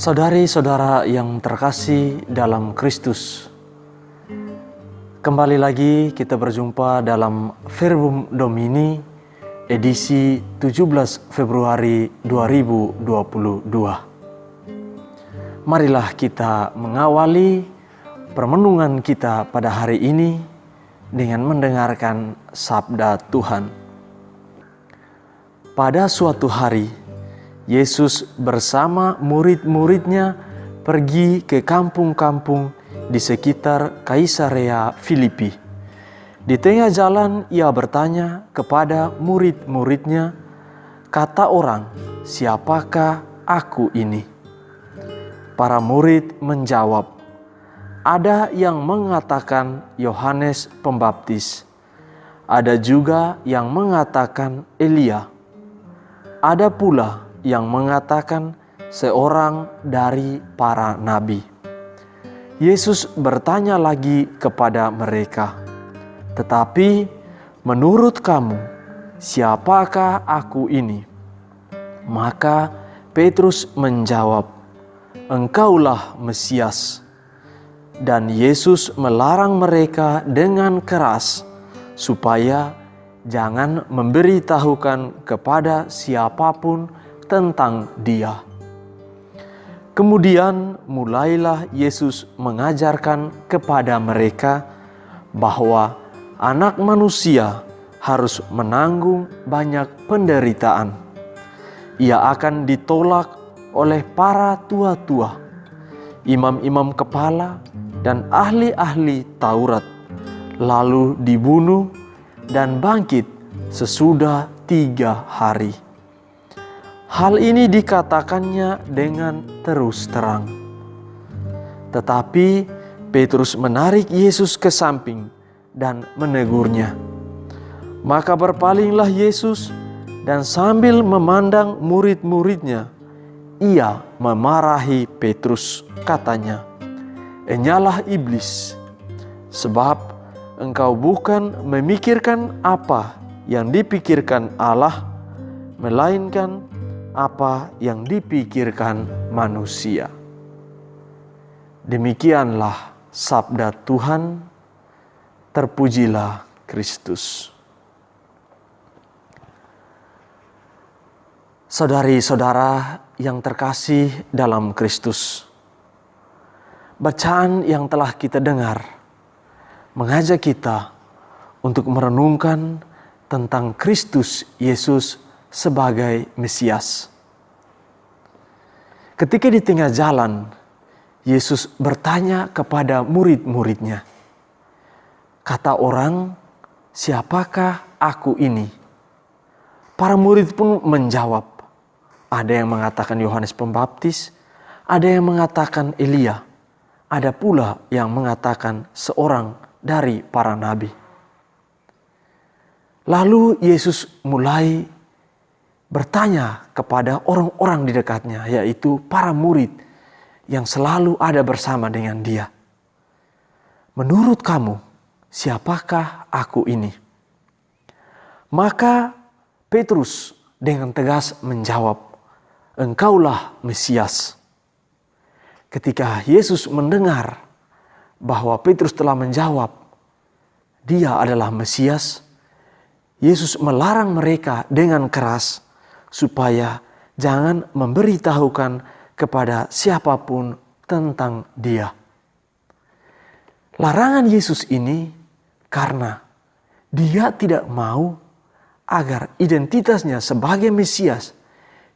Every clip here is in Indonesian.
Saudari-saudara yang terkasih dalam Kristus, kembali lagi kita berjumpa dalam Verbum Domini edisi 17 Februari 2022. Marilah kita mengawali permenungan kita pada hari ini dengan mendengarkan sabda Tuhan. Pada suatu hari, Yesus bersama murid-muridnya pergi ke kampung-kampung di sekitar Kaisarea Filipi. Di tengah jalan ia bertanya kepada murid-muridnya, "Kata orang, siapakah aku ini?" Para murid menjawab, "Ada yang mengatakan Yohanes Pembaptis, ada juga yang mengatakan Elia, ada pula yang mengatakan seorang dari para nabi." Yesus bertanya lagi kepada mereka, "Tetapi menurut kamu, siapakah aku ini?" Maka Petrus menjawab, "Engkaulah Mesias." Dan Yesus melarang mereka dengan keras supaya jangan memberitahukan kepada siapapun tentang Dia. Kemudian mulailah Yesus mengajarkan kepada mereka bahwa Anak Manusia harus menanggung banyak penderitaan. Ia akan ditolak oleh para tua-tua, imam-imam kepala, dan ahli-ahli Taurat, lalu dibunuh dan bangkit sesudah 3 hari. Hal ini dikatakannya dengan terus terang. Tetapi Petrus menarik Yesus ke samping dan menegurnya. Maka berpalinglah Yesus dan sambil memandang murid-muridnya, ia memarahi Petrus, katanya, "Enyalah iblis, sebab engkau bukan memikirkan apa yang dipikirkan Allah, melainkan apa yang dipikirkan manusia." Demikianlah sabda Tuhan. Terpujilah Kristus. Saudari-saudara yang terkasih dalam Kristus, bacaan yang telah kita dengar mengajak kita untuk merenungkan tentang Kristus Yesus sebagai Mesias. Ketika di tengah jalan, Yesus bertanya kepada murid-muridnya, "Kata orang, siapakah aku ini?" Para murid pun menjawab, ada yang mengatakan Yohanes Pembaptis, ada yang mengatakan Elia, ada pula yang mengatakan seorang dari para nabi. Lalu Yesus mulai bertanya kepada orang-orang di dekatnya, yaitu para murid yang selalu ada bersama dengan Dia. "Menurut kamu, siapakah aku ini?" Maka Petrus dengan tegas menjawab, "Engkaulah Mesias." Ketika Yesus mendengar bahwa Petrus telah menjawab, dia adalah Mesias, Yesus melarang mereka dengan keras supaya jangan memberitahukan kepada siapapun tentang Dia. Larangan Yesus ini karena Dia tidak mau agar identitasnya sebagai Mesias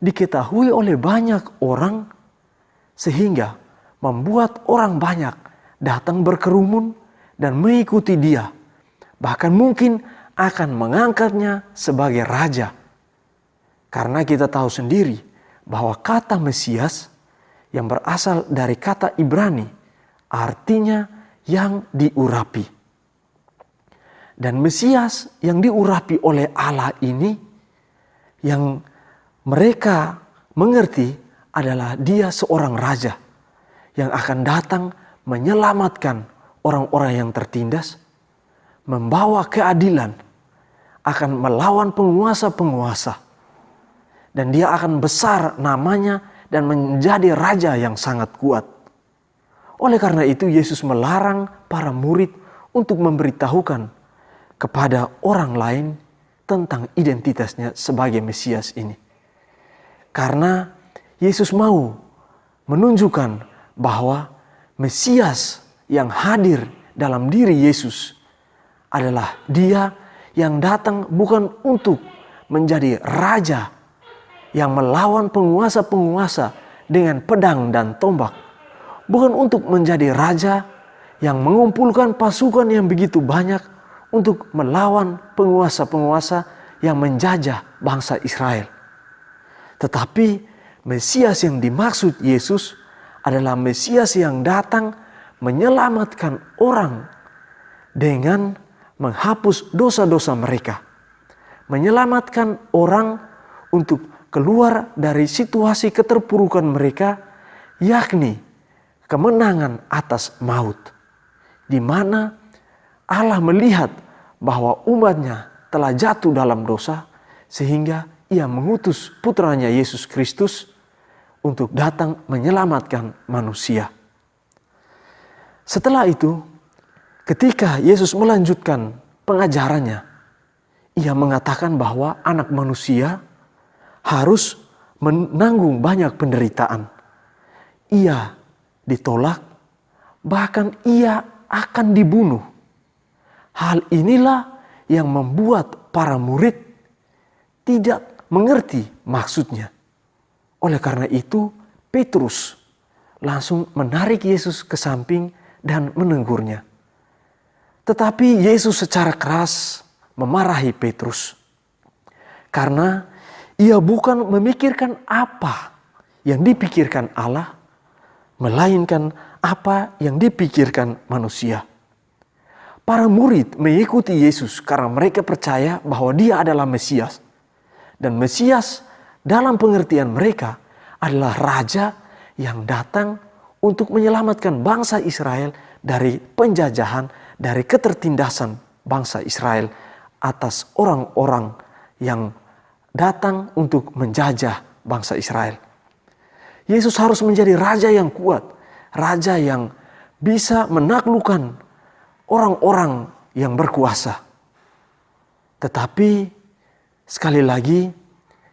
diketahui oleh banyak orang, sehingga membuat orang banyak datang berkerumun dan mengikuti Dia, bahkan mungkin akan mengangkatnya sebagai raja. Karena kita tahu sendiri bahwa kata Mesias yang berasal dari kata Ibrani artinya yang diurapi. Dan Mesias yang diurapi oleh Allah ini, yang mereka mengerti adalah Dia seorang raja yang akan datang menyelamatkan orang-orang yang tertindas, membawa keadilan, akan melawan penguasa-penguasa. Dan Dia akan besar namanya dan menjadi raja yang sangat kuat. Oleh karena itu Yesus melarang para murid untuk memberitahukan kepada orang lain tentang identitasnya sebagai Mesias ini. Karena Yesus mau menunjukkan bahwa Mesias yang hadir dalam diri Yesus adalah Dia yang datang bukan untuk menjadi raja yang melawan penguasa-penguasa dengan pedang dan tombak. Bukan untuk menjadi raja yang mengumpulkan pasukan yang begitu banyak untuk melawan penguasa-penguasa yang menjajah bangsa Israel. Tetapi Mesias yang dimaksud Yesus adalah Mesias yang datang menyelamatkan orang dengan menghapus dosa-dosa mereka. Menyelamatkan orang untuk keluar dari situasi keterpurukan mereka, yakni kemenangan atas maut. Di mana Allah melihat bahwa umatnya telah jatuh dalam dosa, sehingga Ia mengutus putranya Yesus Kristus untuk datang menyelamatkan manusia. Setelah itu, ketika Yesus melanjutkan pengajarannya, Ia mengatakan bahwa anak manusia harus menanggung banyak penderitaan. Ia ditolak, bahkan Ia akan dibunuh. Hal inilah yang membuat para murid tidak mengerti maksudnya. Oleh karena itu, Petrus langsung menarik Yesus ke samping dan menegurnya. Tetapi Yesus secara keras memarahi Petrus. Karena Ia bukan memikirkan apa yang dipikirkan Allah, melainkan apa yang dipikirkan manusia. Para murid mengikuti Yesus karena mereka percaya bahwa Dia adalah Mesias. Dan Mesias dalam pengertian mereka adalah Raja yang datang untuk menyelamatkan bangsa Israel dari penjajahan, dari ketertindasan bangsa Israel atas orang-orang yang datang untuk menjajah bangsa Israel. Yesus harus menjadi raja yang kuat, raja yang bisa menaklukkan orang-orang yang berkuasa. Tetapi sekali lagi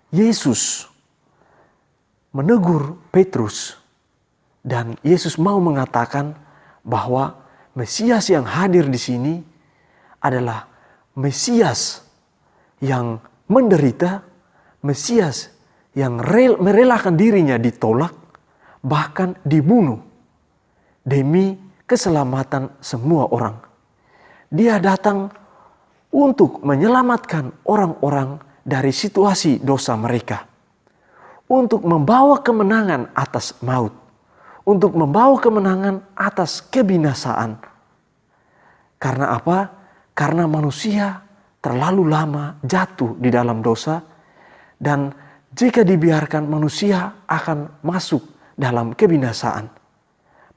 Yesus menegur Petrus dan Yesus mau mengatakan bahwa Mesias yang hadir di sini adalah Mesias yang menderita, Mesias yang merelakan dirinya ditolak, bahkan dibunuh demi keselamatan semua orang. Dia datang untuk menyelamatkan orang-orang dari situasi dosa mereka, untuk membawa kemenangan atas maut, untuk membawa kemenangan atas kebinasaan. Karena apa? Karena manusia terlalu lama jatuh di dalam dosa, dan jika dibiarkan manusia akan masuk dalam kebinasaan.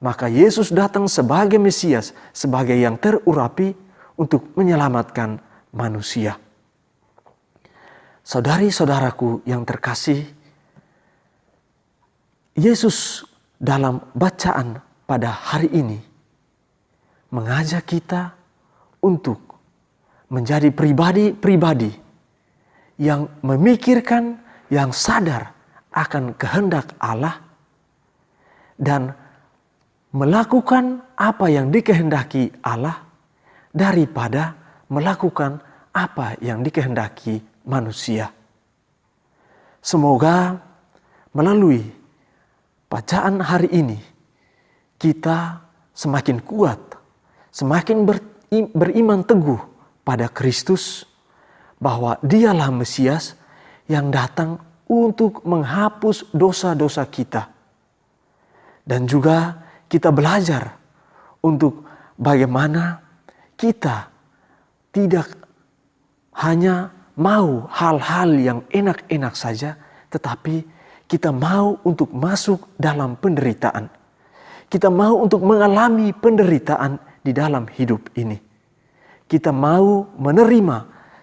Maka Yesus datang sebagai Mesias, sebagai yang terurapi untuk menyelamatkan manusia. Saudari-saudaraku yang terkasih, Yesus dalam bacaan pada hari ini mengajak kita untuk menjadi pribadi-pribadi yang memikirkan, yang sadar akan kehendak Allah dan melakukan apa yang dikehendaki Allah daripada melakukan apa yang dikehendaki manusia. Semoga melalui bacaan hari ini kita semakin kuat, semakin beriman teguh pada Kristus, bahwa Dialah Mesias yang datang untuk menghapus dosa-dosa kita. Dan juga kita belajar untuk bagaimana kita tidak hanya mau hal-hal yang enak-enak saja, tetapi kita mau untuk masuk dalam penderitaan. Kita mau untuk mengalami penderitaan di dalam hidup ini. Kita mau menerima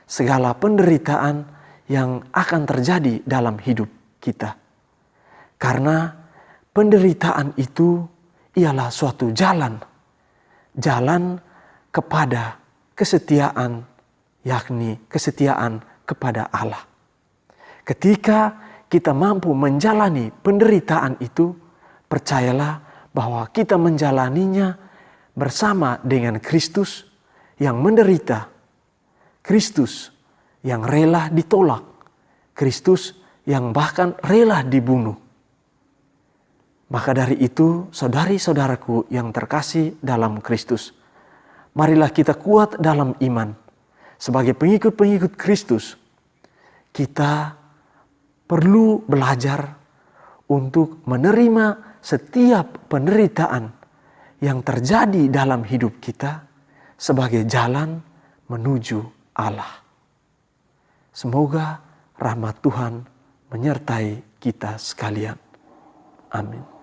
segala penderitaan yang akan terjadi dalam hidup kita. Karena penderitaan itu ialah suatu jalan kepada kesetiaan, yakni kesetiaan kepada Allah. Ketika kita mampu menjalani penderitaan itu, percayalah bahwa kita menjalaninya bersama dengan Kristus yang menderita, Kristus yang rela ditolak, Kristus yang bahkan rela dibunuh. Maka dari itu, saudari-saudaraku yang terkasih dalam Kristus, marilah kita kuat dalam iman. Sebagai pengikut-pengikut Kristus, kita perlu belajar untuk menerima setiap penderitaan yang terjadi dalam hidup kita sebagai jalan menuju Allah. Semoga rahmat Tuhan menyertai kita sekalian. Amin.